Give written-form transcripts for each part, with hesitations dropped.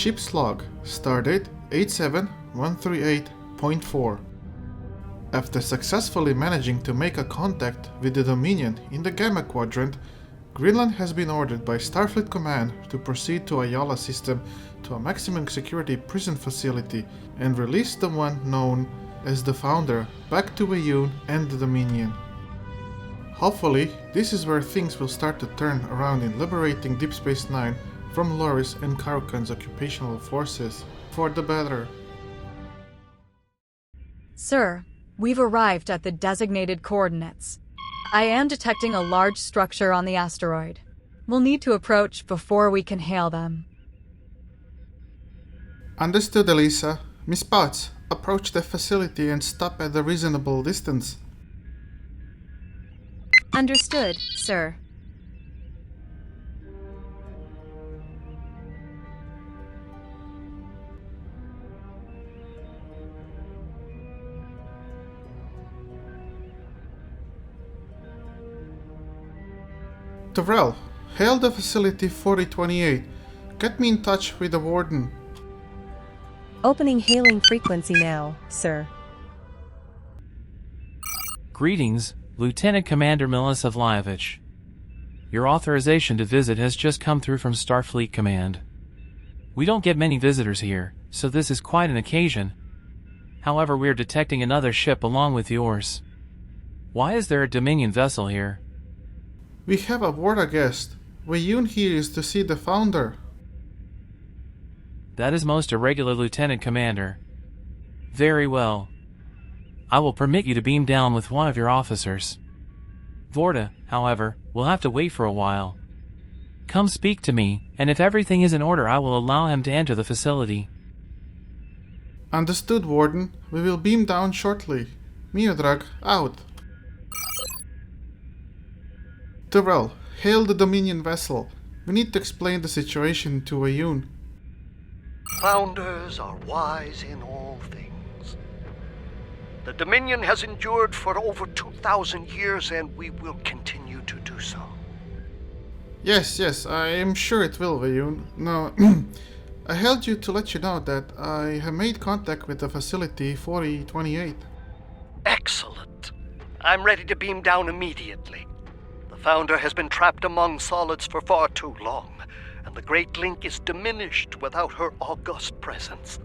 Ship's log, stardate 87138.4. After successfully managing to make a contact with the Dominion in the Gamma Quadrant, Greenland has been ordered by Starfleet Command to proceed to Ayala system to a maximum security prison facility and release the one known as the Founder back to Ayun and the Dominion. Hopefully, this is where things will start to turn around in liberating Deep Space Nine from Loris and Karukan's occupational forces, for the better. Sir, we've arrived at the designated coordinates. I am detecting a large structure on the asteroid. We'll need to approach before we can hail them. Understood, Elisa. Miss Potts, approach the facility and stop at a reasonable distance. Understood, sir. Tyrell, hail the facility 4028. Get me in touch with the Warden. Opening hailing frequency now, sir. Greetings, Lieutenant Commander Milisavljevic. Your authorization to visit has just come through from Starfleet Command. We don't get many visitors here, so this is quite an occasion. However, we're detecting another ship along with yours. Why is there a Dominion vessel here? We have aboard a guest. Ayun here is to see the Founder. That is most irregular, Lieutenant Commander. Very well. I will permit you to beam down with one of your officers. Vorta, however, will have to wait for a while. Come speak to me, and if everything is in order, I will allow him to enter the facility. Understood, Warden. We will beam down shortly. Miodrag, out. Tyrell, hail the Dominion vessel. We need to explain the situation to Ayun. Founders are wise in all things. The Dominion has endured for over 2,000 years, and we will continue to do so. Yes, I am sure it will, Ayun. Now, I hailed you to let you know that I have made contact with the facility 4028. Excellent. I'm ready to beam down immediately. The Founder has been trapped among solids for far too long, and the Great Link is diminished without her august presence.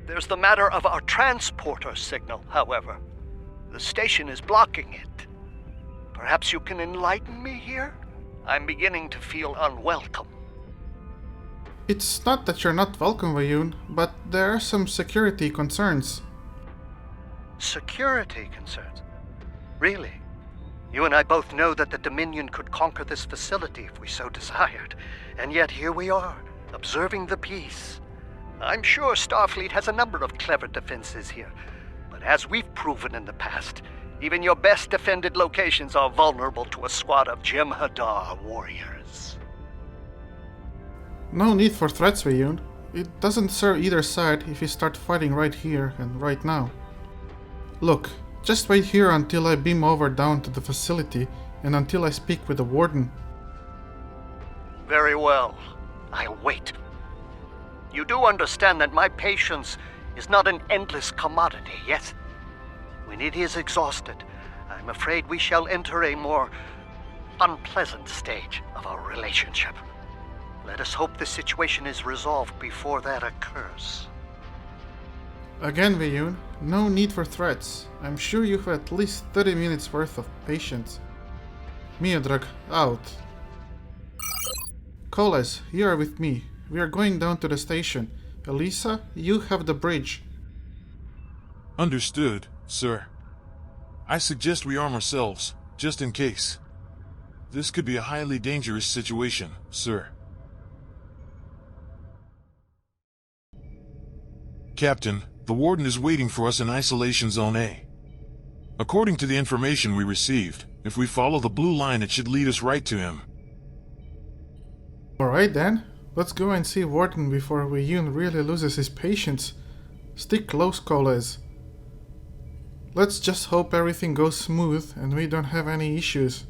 There's the matter of our transporter signal, however. The station is blocking it. Perhaps you can enlighten me here? I'm beginning to feel unwelcome. It's not that you're not welcome, Ayun, but there are some security concerns. Security concerns? Really? You and I both know that the Dominion could conquer this facility if we so desired, and yet here we are, observing the peace. I'm sure Starfleet has a number of clever defenses here, but as we've proven in the past, even your best defended locations are vulnerable to a squad of Jem'Hadar warriors. No need for threats, Ayun. It doesn't serve either side if you start fighting right here and right now. Look, just wait here until I beam over down to the facility and until I speak with the Warden. Very well. I'll wait. You do understand that my patience is not an endless commodity, yes? When it is exhausted, I'm afraid we shall enter a more unpleasant stage of our relationship. Let us hope the situation is resolved before that occurs. Again, Ayun, no need for threats. I'm sure you have at least 30 minutes worth of patience. Miodrag, out. Koles, you are with me. We are going down to the station. Elisa, you have the bridge. Understood, sir. I suggest we arm ourselves, just in case. This could be a highly dangerous situation, sir. Captain, the Warden is waiting for us in Isolation Zone A. According to the information we received, if we follow the blue line, it should lead us right to him. Alright then, let's go and see Warden before Ayun really loses his patience. Stick close, Koles. Let's just hope everything goes smooth and we don't have any issues.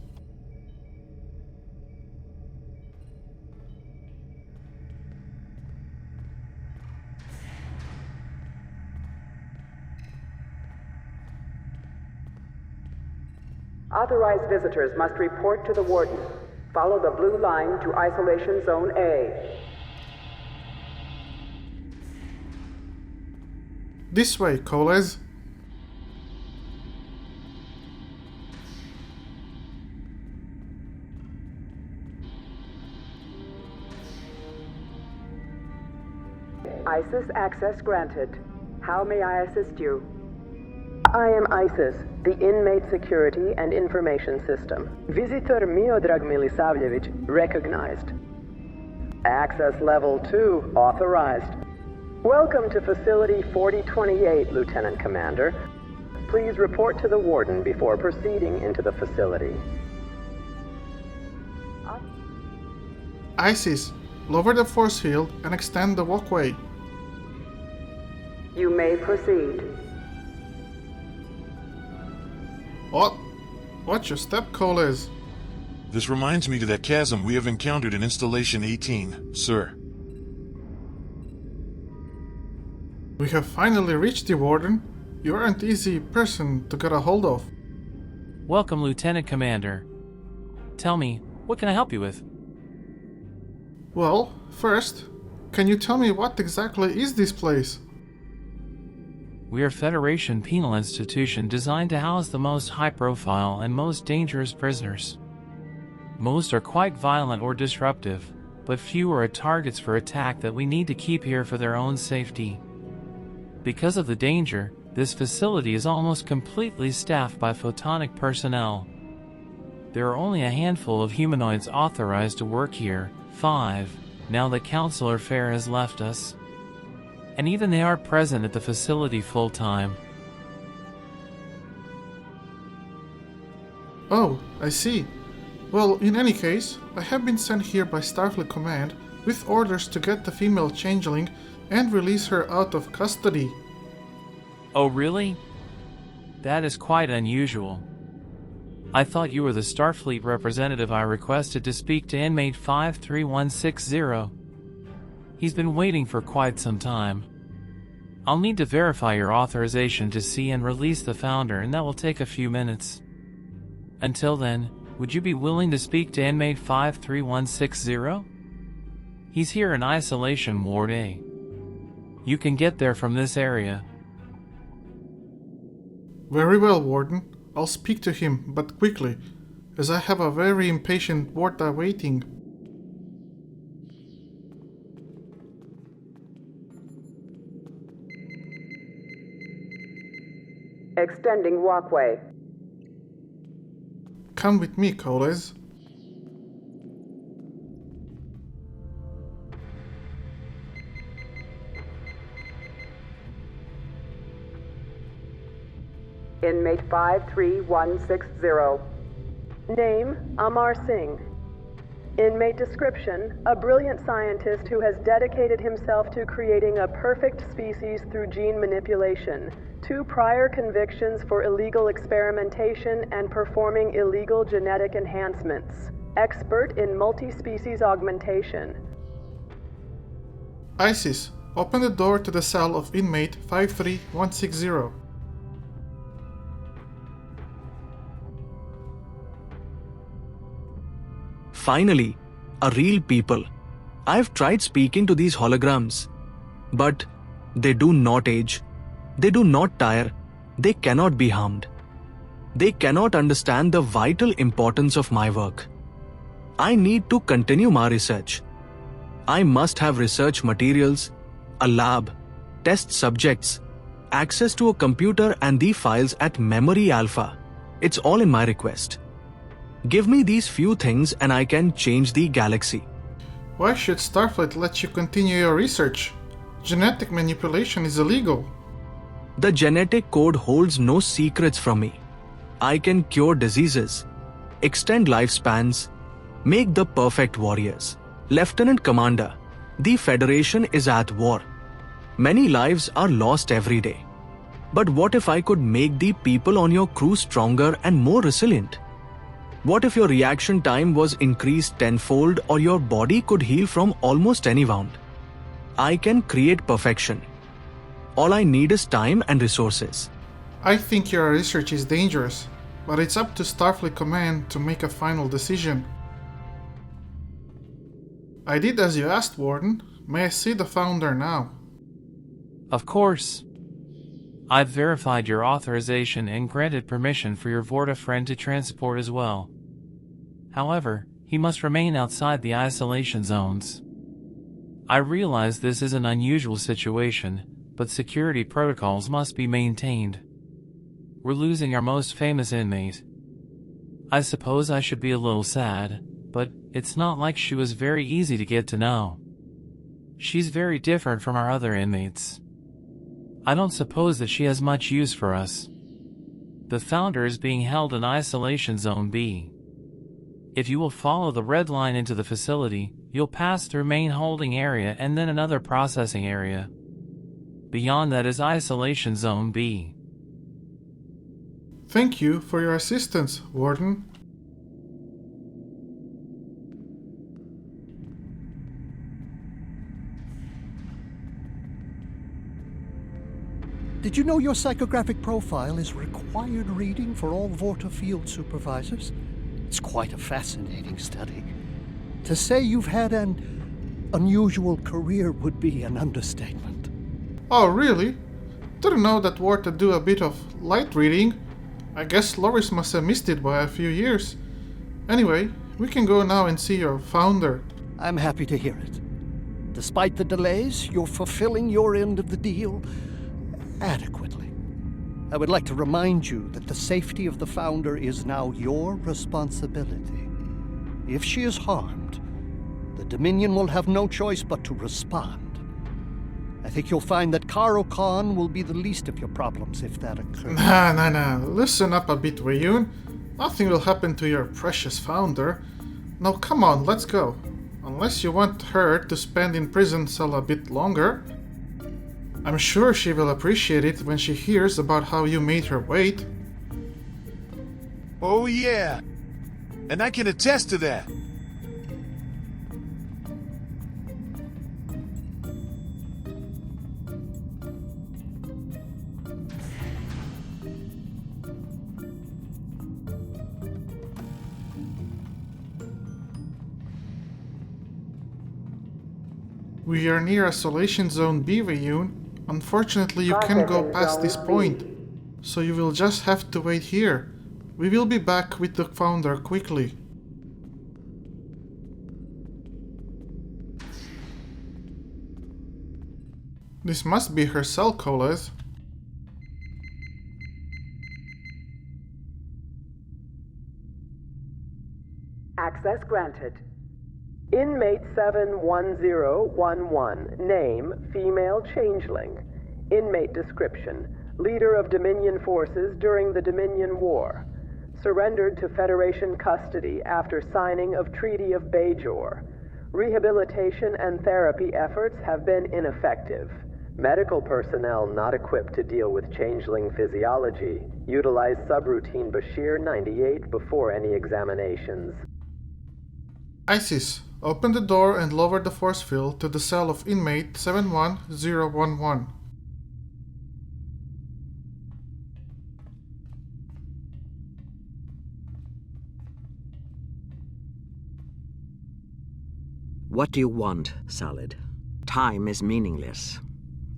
Authorized visitors must report to the warden. Follow the blue line to Isolation Zone A. This way, Coles. ISIS access granted. How may I assist you? I am ISIS, the Inmate Security and Information System. Visitor Miodrag Milisavljevic recognized. Access Level 2 authorized. Welcome to Facility 4028, Lieutenant Commander. Please report to the Warden before proceeding into the facility. ISIS, lower the force field and extend the walkway. You may proceed. Watch your step, Coles. This reminds me to that chasm we have encountered in Installation 18, sir. We have finally reached the Warden. You aren't an easy person to get a hold of. Welcome, Lieutenant Commander. Tell me, what can I help you with? Well, first, can you tell me what exactly is this place? We are a Federation penal institution designed to house the most high-profile and most dangerous prisoners. Most are quite violent or disruptive, but few are targets for attack that we need to keep here for their own safety. Because of the danger, this facility is almost completely staffed by photonic personnel. There are only a handful of humanoids authorized to work here, 5, now that Counselor Fair has left us. And even they are present at the facility full-time. Oh, I see. Well, in any case, I have been sent here by Starfleet Command with orders to get the female changeling and release her out of custody. Oh, really? That is quite unusual. I thought you were the Starfleet representative I requested to speak to inmate 53160. He's been waiting for quite some time. I'll need to verify your authorization to see and release the Founder, and that will take a few minutes. Until then, would you be willing to speak to inmate 53160? He's here in Isolation Ward A. You can get there from this area. Very well, Warden. I'll speak to him, but quickly, as I have a very impatient Warda waiting. Extending walkway. Come with me, Coles. Inmate 53160. Name, Amar Singh. Inmate description, a brilliant scientist who has dedicated himself to creating a perfect species through gene manipulation. 2 prior convictions for illegal experimentation and performing illegal genetic enhancements. Expert in multi-species augmentation. ISIS, open the door to the cell of inmate 53160. Finally, a real people. I've tried speaking to these holograms, but they do not age. They do not tire. They cannot be harmed. They cannot understand the vital importance of my work. I need to continue my research. I must have research materials, a lab, test subjects, access to a computer and the files at Memory Alpha. It's all in my request. Give me these few things and I can change the galaxy. Why should Starfleet let you continue your research? Genetic manipulation is illegal. The genetic code holds no secrets from me. I can cure diseases, extend lifespans, make the perfect warriors. Lieutenant Commander, the Federation is at war. Many lives are lost every day. But what if I could make the people on your crew stronger and more resilient? What if your reaction time was increased tenfold or your body could heal from almost any wound? I can create perfection. All I need is time and resources. I think your research is dangerous. but it's up to Starfleet Command to make a final decision. I did as you asked, Warden. May I see the Founder now? Of course. I've verified your authorization and granted permission for your Vorta friend to transport as well. However, he must remain outside the isolation zones. I realize this is an unusual situation, but security protocols must be maintained. We're losing our most famous inmate. I suppose I should be a little sad, but it's not like she was very easy to get to know. She's very different from our other inmates. I don't suppose that she has much use for us. The Founder is being held in Isolation Zone B. If you will follow the red line into the facility, you'll pass through main holding area and then another processing area. Beyond that is Isolation Zone B. Thank you for your assistance, Warden. Did you know your psychographic profile is required reading for all Vorta field supervisors? It's quite a fascinating study. To say you've had an unusual career would be an understatement. Oh, really? Didn't know that Vorta do a bit of light reading. I guess Loris must have missed it by a few years. Anyway, we can go now and see your Founder. I'm happy to hear it. Despite the delays, you're fulfilling your end of the deal adequately. I would like to remind you that the safety of the Founder is now your responsibility. If she is harmed, the Dominion will have no choice but to respond. I think you'll find that Karo Khan will be the least of your problems if that occurs. Nah. Listen up a bit, Wayun. Nothing will happen to your precious Founder. Now come on, let's go. Unless you want her to spend in prison cell a bit longer. I'm sure she will appreciate it when she hears about how you made her wait. Oh yeah, and I can attest to that. We are near Isolation Zone B, Wayun. Unfortunately, you can't go past this point, so you will just have to wait here. We will be back with the Founder quickly. This must be her cell, Coles. Access granted. Inmate 71011. Name, female changeling. Inmate description. Leader of Dominion forces during the Dominion War. Surrendered to Federation custody after signing of Treaty of Bajor. Rehabilitation and therapy efforts have been ineffective. Medical personnel not equipped to deal with changeling physiology. Utilize subroutine Bashir 98 before any examinations. Isis, open the door and lower the force field to the cell of inmate 71011. What do you want, Solid? Time is meaningless.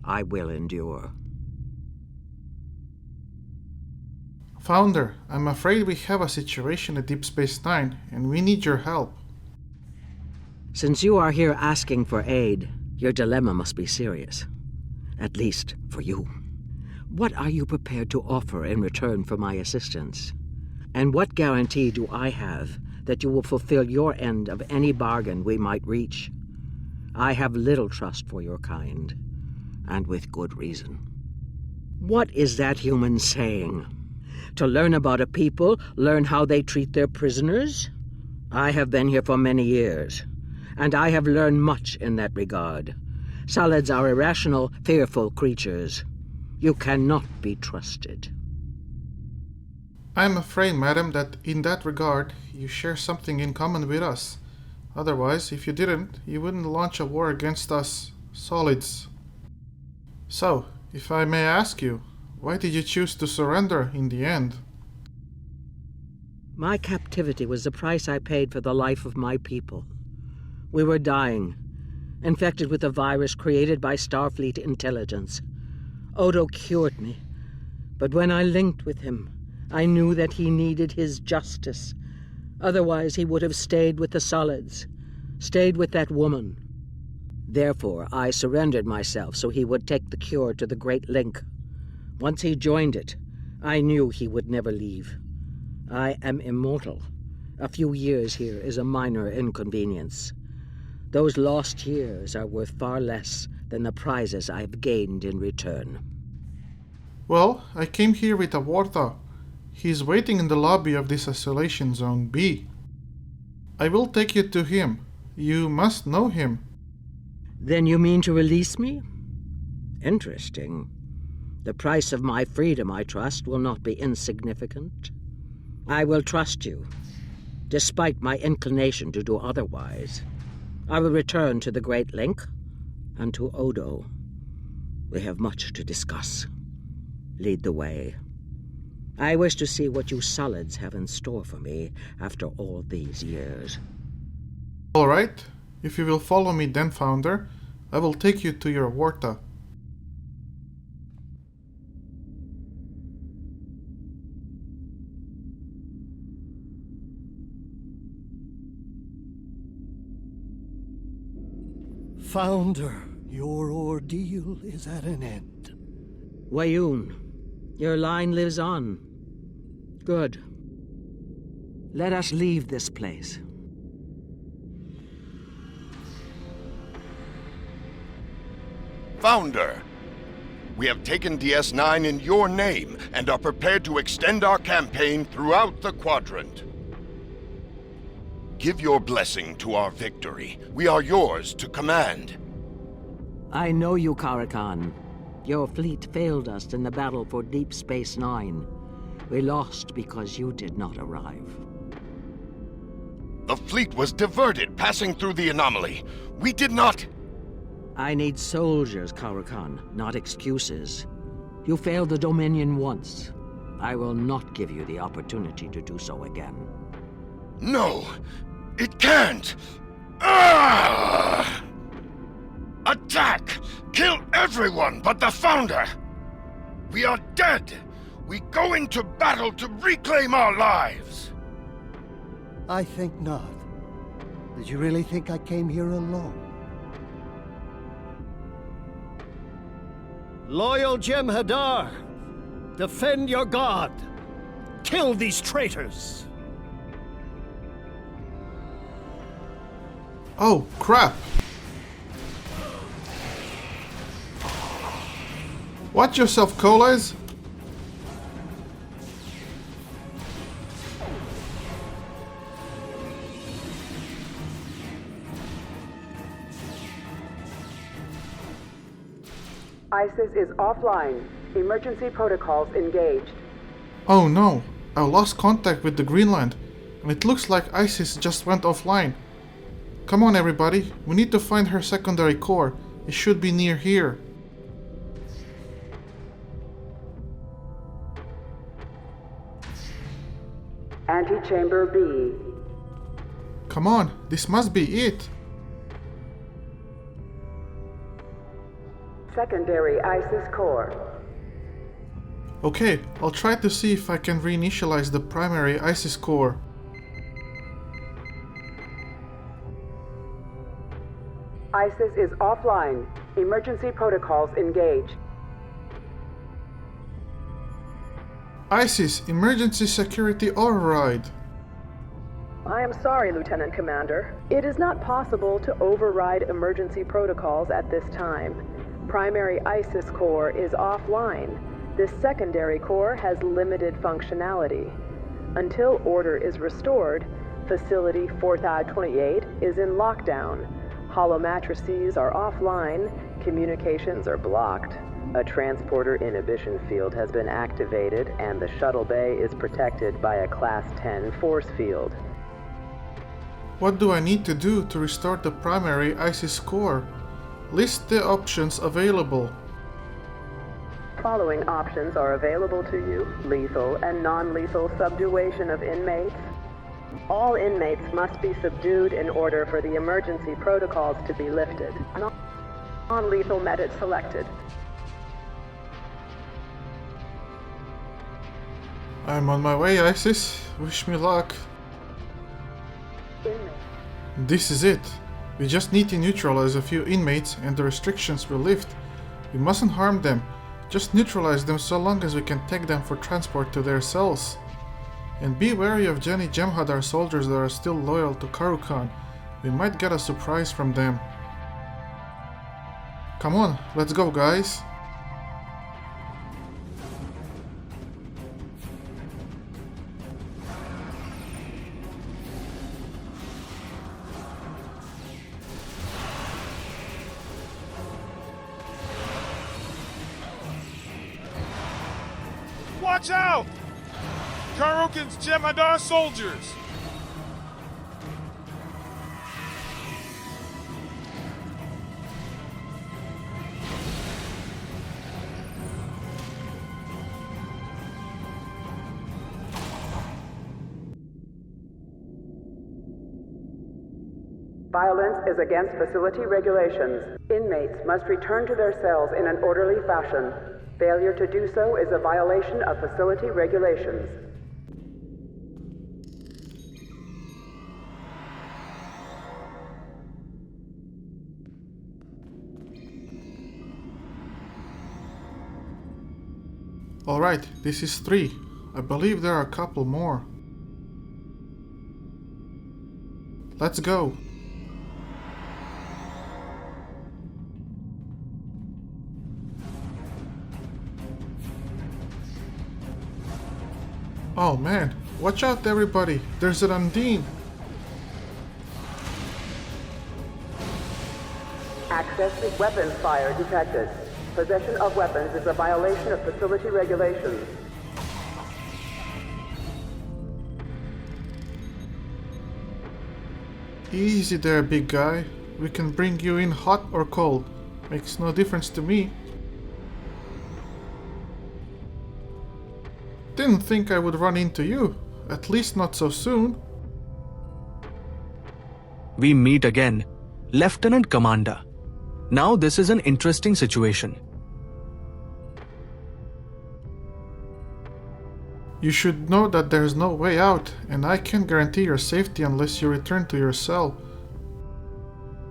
I will endure. Founder, I'm afraid we have a situation at Deep Space Nine, and we need your help. Since you are here asking for aid, your dilemma must be serious. At least for you. What are you prepared to offer in return for my assistance? And what guarantee do I have that you will fulfill your end of any bargain we might reach? I have little trust for your kind, and with good reason. What is that human saying? To learn about a people, learn how they treat their prisoners? I have been here for many years, and I have learned much in that regard. Solids are irrational, fearful creatures. You cannot be trusted. I'm afraid, madam, that in that regard, you share something in common with us. Otherwise, if you didn't, you wouldn't launch a war against us, Solids. So, if I may ask you, why did you choose to surrender in the end? My captivity was the price I paid for the life of my people. We were dying, infected with a virus created by Starfleet intelligence. Odo cured me, but when I linked with him, I knew that he needed his justice. Otherwise, he would have stayed with the Solids, stayed with that woman. Therefore, I surrendered myself so he would take the cure to the Great Link. Once he joined it, I knew he would never leave. I am immortal. A few years here is a minor inconvenience. Those lost years are worth far less than the prizes I've gained in return. Well, I came here with Awartha. He's waiting in the lobby of this isolation zone B. I will take you to him. You must know him. Then you mean to release me? Interesting. The price of my freedom, I trust, will not be insignificant. I will trust you, despite my inclination to do otherwise. I will return to the Great Link and to Odo. We have much to discuss. Lead the way. I wish to see what you Solids have in store for me after all these years. All right. If you will follow me then, Founder, I will take you to your Awartha. Founder, your ordeal is at an end. Wayoon, your line lives on. Good. Let us leave this place. Founder, we have taken DS9 in your name and are prepared to extend our campaign throughout the quadrant. Give your blessing to our victory. We are yours to command. I know you, Karakan. Your fleet failed us in the battle for Deep Space Nine. We lost because you did not arrive. The fleet was diverted passing through the anomaly. We did not... I need soldiers, Karakan, not excuses. You failed the Dominion once. I will not give you the opportunity to do so again. No! It can't! Ah! Attack! Kill everyone but the Founder! We are dead! We go into battle to reclaim our lives! I think not. Did you really think I came here alone? Loyal Jem'Hadar! Defend your god! Kill these traitors! Oh, crap! Watch yourself, Colas! ISIS is offline. Emergency protocols engaged. Oh no, I lost contact with the Greenland, and it looks like ISIS just went offline. Come on everybody, we need to find her secondary core. It should be near here. Antechamber B. Come on, this must be it. Secondary ISIS core. Okay, I'll try to see if I can reinitialize the primary ISIS core. ISIS is offline. Emergency protocols engaged. ISIS, emergency security override. I am sorry, Lieutenant Commander. It is not possible to override emergency protocols at this time. Primary ISIS core is offline. This secondary core has limited functionality. Until order is restored, Facility 4028 is in lockdown. Holomatrices are offline, communications are blocked. A transporter inhibition field has been activated, and the shuttle bay is protected by a Class 10 force field. What do I need to do to restore the primary ISIS core? List the options available. Following options are available to you: lethal and non-lethal subduvation of inmates, All inmates must be subdued in order for the emergency protocols to be lifted. Non-lethal method selected. I'm on my way, Isis. Wish me luck. This is it. We just need to neutralize a few inmates and the restrictions will lift. We mustn't harm them. Just neutralize them so long as we can take them for transport to their cells. And be wary of Jenny Jem'Hadar soldiers that are still loyal to Karukan. We might get a surprise from them. Come on, let's go, guys. Watch out! Karokin's Jem'Hadar soldiers! Violence is against facility regulations. Inmates must return to their cells in an orderly fashion. Failure to do so is a violation of facility regulations. Alright, this is 3. I believe there are a couple more. Let's go. Oh man, watch out everybody, there's an Undine! Access to weapons fire detected. Possession of weapons is a violation of facility regulations. Easy there, big guy. We can bring you in hot or cold. Makes no difference to me. Didn't think I would run into you. At least not so soon. We meet again. Lieutenant Commander. Now this is an interesting situation. You should know that there's no way out, and I can't guarantee your safety unless you return to your cell.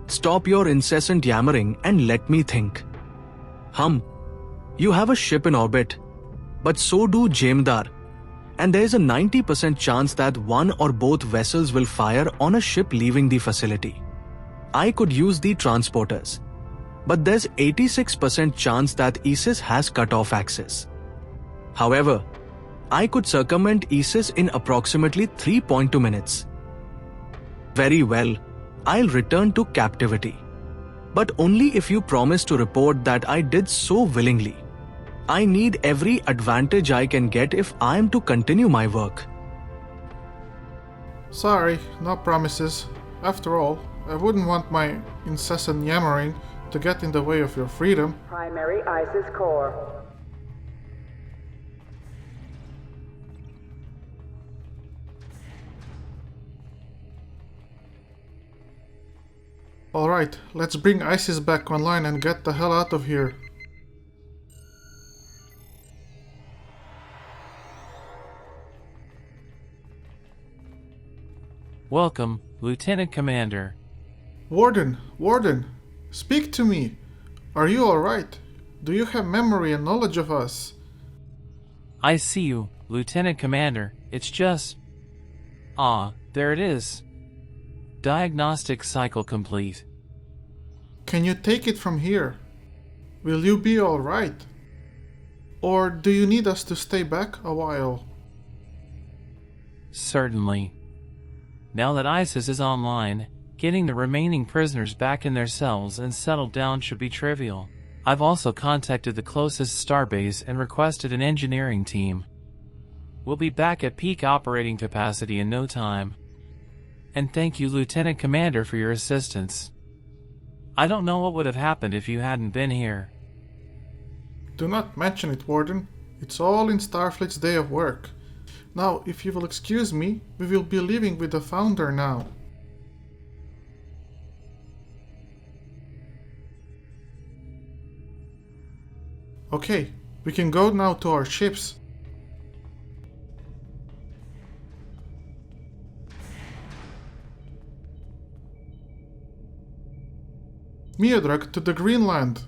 Stop your incessant yammering and let me think. You have a ship in orbit, but so do Jem'Hadar, and there is a 90% chance that one or both vessels will fire on a ship leaving the facility. I could use the transporters, but there's 86% chance that ISIS has cut-off access. However, I could circumvent ISIS in approximately 3.2 minutes. Very well, I'll return to captivity. But only if you promise to report that I did so willingly. I need every advantage I can get if I am to continue my work. Sorry, no promises. After all, I wouldn't want my incessant yammering to get in the way of your freedom. Primary ISIS core. Alright, let's bring ISIS back online and get the hell out of here. Welcome, Lieutenant Commander. Warden, speak to me. Are you alright? Do you have memory and knowledge of us? I see you, Lieutenant Commander. It's just... there it is. Diagnostic cycle complete. Can you take it from here? Will you be alright? Or do you need us to stay back a while? Certainly. Now that ISIS is online, getting the remaining prisoners back in their cells and settled down should be trivial. I've also contacted the closest starbase and requested an engineering team. We'll be back at peak operating capacity in no time. And thank you, Lieutenant Commander, for your assistance. I don't know what would have happened if you hadn't been here. Do not mention it, Warden. It's all in Starfleet's day of work. Now, if you will excuse me, we will be leaving with the Founder now. Okay, we can go now to our ships. Miodrag to the Greenland.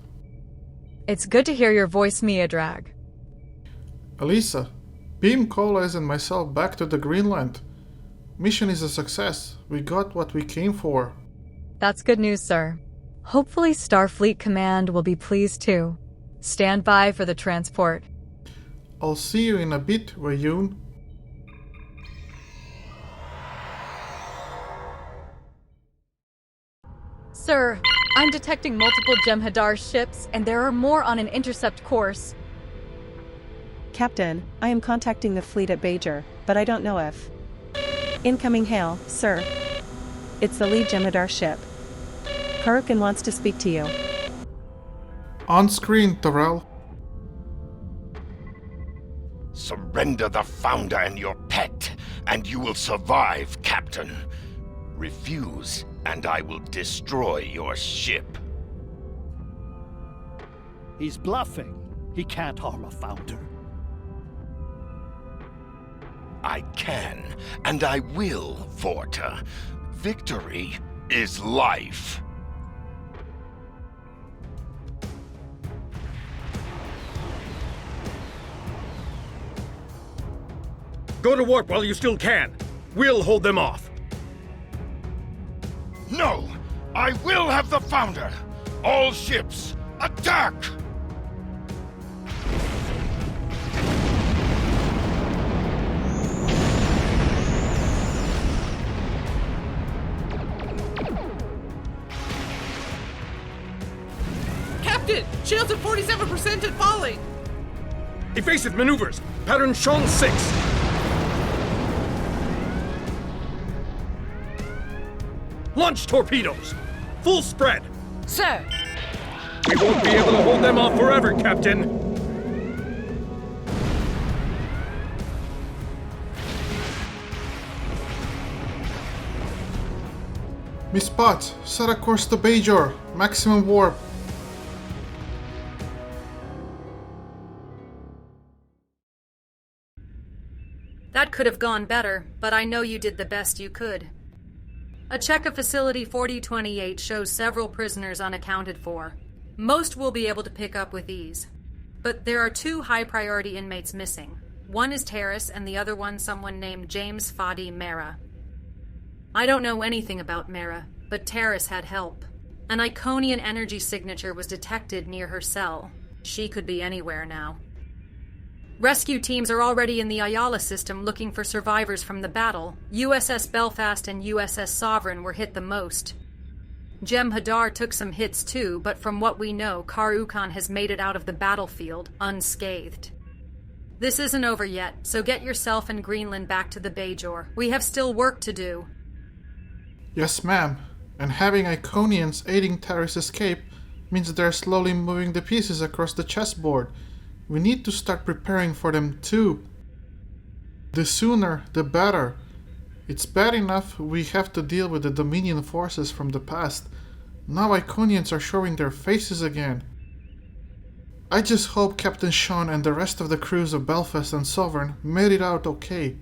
It's good to hear your voice, Miodrag. Elisa, beam Koles and myself back to the Greenland. Mission is a success. We got what we came for. That's good news, sir. Hopefully Starfleet Command will be pleased too. Stand by for the transport. I'll see you in a bit, Rayun. Sir, I'm detecting multiple Jem'Hadar ships, and there are more on an intercept course. Captain, I am contacting the fleet at Bajor, but I don't know if... Incoming hail, sir. It's the lead Jem'Hadar ship. Kurukan wants to speak to you. On screen, Terrell. Surrender the Founder and your pet, and you will survive, Captain. Refuse, and I will destroy your ship. He's bluffing. He can't harm a Founder. I can, and I will, Vorta. Victory is life. Go to warp while you still can. We'll hold them off. No! I will have the Founder! All ships, attack! Captain! Shields at 47% and falling! Evasive maneuvers! Pattern shown 6! Launch torpedoes! Full spread! Sir! We won't be able to hold them off forever, Captain! Miss Potts, set a course to Bajor. Maximum warp. That could have gone better, but I know you did the best you could. A check of Facility 4028 shows several prisoners unaccounted for. Most will be able to pick up with ease. But there are 2 high-priority inmates missing. One is Terrace, and the other one someone named James Fadi Mera. I don't know anything about Mera, but Terrace had help. An Iconian energy signature was detected near her cell. She could be anywhere now. Rescue teams are already in the Ayala system looking for survivors from the battle. USS Belfast and USS Sovereign were hit the most. Jem'Hadar took some hits too, but from what we know, Kurukan has made it out of the battlefield unscathed. This isn't over yet, so get yourself and Greenland back to the Bajor. We have still work to do. Yes, ma'am. And having Iconians aiding Terra's escape means they're slowly moving the pieces across the chessboard. We need to start preparing for them too. The sooner, the better. It's bad enough we have to deal with the Dominion forces from the past. Now Iconians are showing their faces again. I just hope Captain Sean and the rest of the crews of Belfast and Sovereign made it out okay.